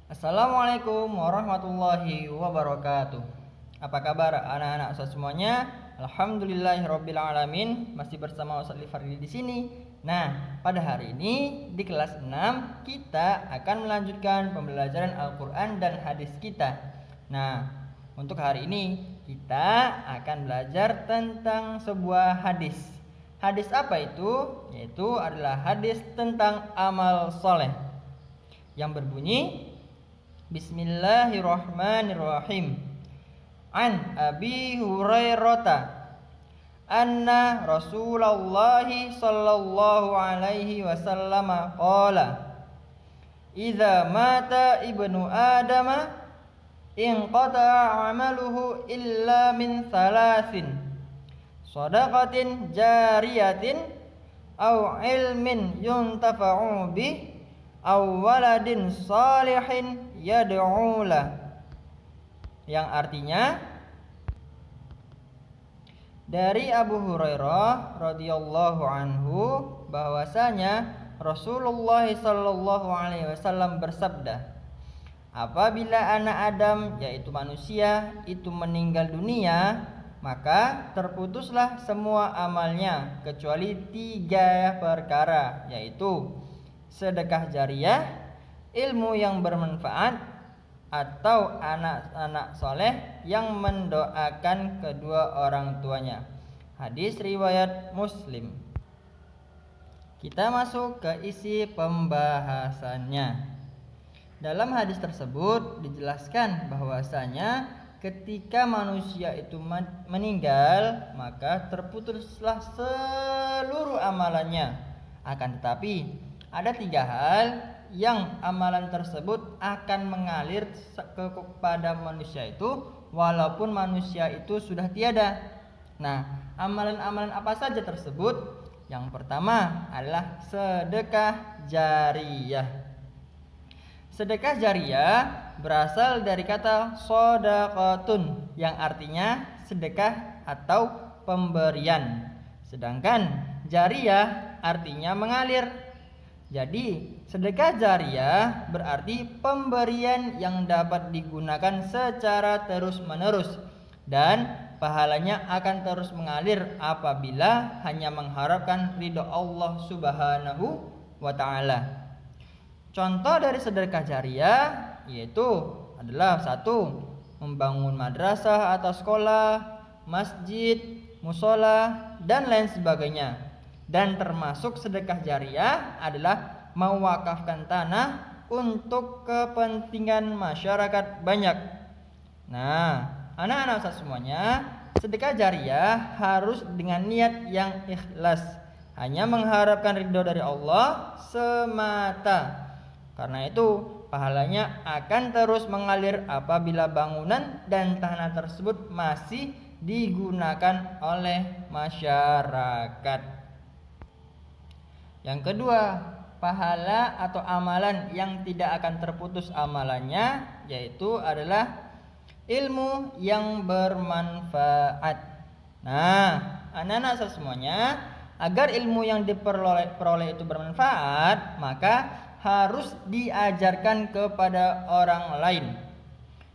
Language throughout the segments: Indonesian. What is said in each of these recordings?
Assalamualaikum warahmatullahi wabarakatuh. Apa kabar anak-anak semuanya? Alhamdulillahirabbil alamin. Masih bersama Ustaz Faridi di sini. Nah, pada hari ini di kelas 6 kita akan melanjutkan pembelajaran Al-Qur'an dan hadis kita. Nah, untuk hari ini kita akan belajar tentang sebuah hadis. Hadis apa itu? Yaitu adalah hadis tentang amal soleh yang berbunyi Bismillahirrahmanirrahim. An Abi Hurairah anna Rasulullah sallallahu alaihi wasallam qala idza mata ibnu adama inqata'a 'amaluhu illa min thalathin shadaqatin jariyatin aw ilmin yuntafa'u bih aw waladin salihin yad'ula, yang artinya dari Abu Hurairah radhiyallahu anhu bahwasanya Rasulullah sallallahu alaihi wasallam bersabda, apabila anak Adam yaitu manusia itu meninggal dunia, maka terputuslah semua amalnya kecuali 3 perkara, yaitu sedekah jariyah, ilmu yang bermanfaat, atau anak-anak soleh yang mendoakan kedua orang tuanya. Hadis riwayat Muslim. Kita masuk ke isi pembahasannya. Dalam hadis tersebut dijelaskan bahwasanya ketika manusia itu meninggal, maka terputuslah seluruh amalannya. Akan tetapi ada 3 hal yang amalan tersebut akan mengalir kepada manusia itu walaupun manusia itu sudah tiada. Nah, amalan-amalan apa saja tersebut? Yang pertama adalah sedekah jariyah. Sedekah jariyah berasal dari kata shadaqatun yang artinya sedekah atau pemberian. Sedangkan jariyah artinya mengalir. Jadi, sedekah jariyah berarti pemberian yang dapat digunakan secara terus-menerus dan pahalanya akan terus mengalir apabila hanya mengharapkan ridha Allah Subhanahu wa taala. Contoh dari sedekah jariyah yaitu adalah 1. Membangun madrasah atau sekolah, masjid, musola, dan lain sebagainya. Dan termasuk sedekah jariyah adalah mewakafkan tanah untuk kepentingan masyarakat banyak. Nah, anak-anak semuanya, sedekah jariyah harus dengan niat yang ikhlas, hanya mengharapkan ridho dari Allah semata. Karena itu pahalanya akan terus mengalir apabila bangunan dan tanah tersebut masih digunakan oleh masyarakat. Yang kedua, pahala atau amalan yang tidak akan terputus amalannya yaitu adalah ilmu yang bermanfaat. Nah, anak-anak semuanya, agar ilmu yang diperoleh itu bermanfaat, maka harus diajarkan kepada orang lain.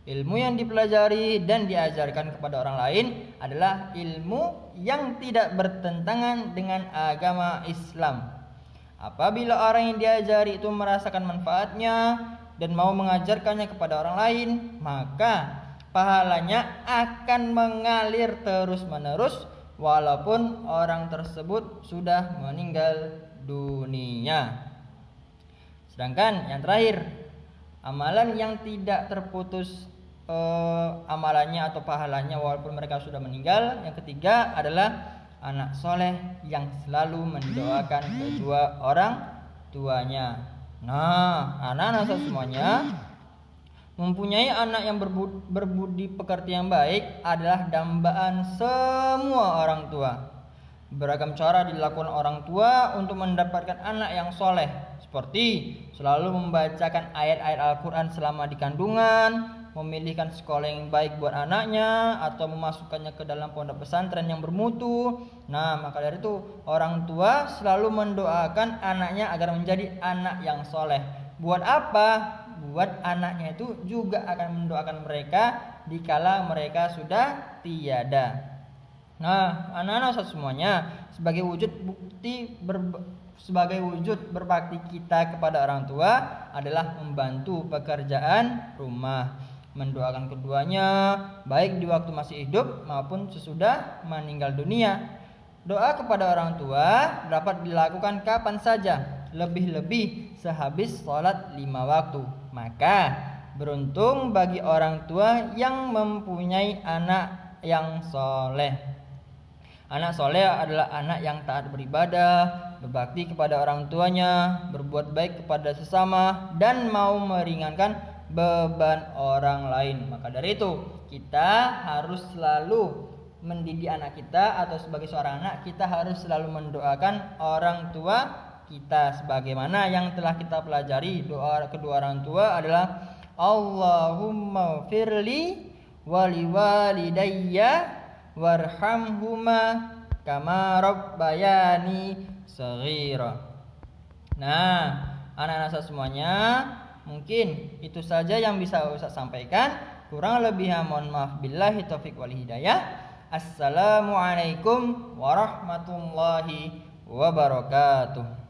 Ilmu yang dipelajari dan diajarkan kepada orang lain adalah ilmu yang tidak bertentangan dengan agama Islam. Apabila orang yang diajari itu merasakan manfaatnya dan mau mengajarkannya kepada orang lain, maka pahalanya akan mengalir terus-menerus walaupun orang tersebut sudah meninggal dunia. Sedangkan yang terakhir, amalan yang tidak terputus amalannya atau pahalanya walaupun mereka sudah meninggal. Yang ketiga adalah anak soleh yang selalu mendoakan kedua orang tuanya. Nah, anak-anak semuanya, mempunyai anak yang berbudi pekerti yang baik adalah dambaan semua orang tua. Beragam cara dilakukan orang tua untuk mendapatkan anak yang soleh, seperti selalu membacakan ayat-ayat Al-Quran selama di kandungan, memilihkan sekolah yang baik buat anaknya, atau memasukkannya ke dalam pondok pesantren yang bermutu. Nah, maka dari itu orang tua selalu mendoakan anaknya agar menjadi anak yang soleh. Buat apa? buat anaknya itu juga akan mendoakan mereka dikala mereka sudah tiada. Nah, anak-anak semuanya, sebagai wujud berbakti kita kepada orang tua adalah membantu pekerjaan rumah, mendoakan keduanya baik di waktu masih hidup maupun sesudah meninggal dunia. Doa kepada orang tua dapat dilakukan kapan saja, lebih-lebih sehabis sholat 5 waktu. Maka beruntung bagi orang tua yang mempunyai anak yang soleh. Anak soleh adalah anak yang taat beribadah, berbakti kepada orang tuanya, berbuat baik kepada sesama, dan mau meringankan beban orang lain. Maka dari itu kita harus selalu mendidik anak kita, atau sebagai seorang anak kita harus selalu mendoakan orang tua kita sebagaimana yang telah kita pelajari. Doa kedua orang tua adalah Allahumma firli wali walidayya warhamhuma kama rabbayani shaghira. Nah, anak-anak semuanya, mungkin itu saja yang bisa Ustaz sampaikan. Kurang lebihnya mohon maaf. Billahi taufik wal hidayah. Assalamualaikum warahmatullahi wabarakatuh.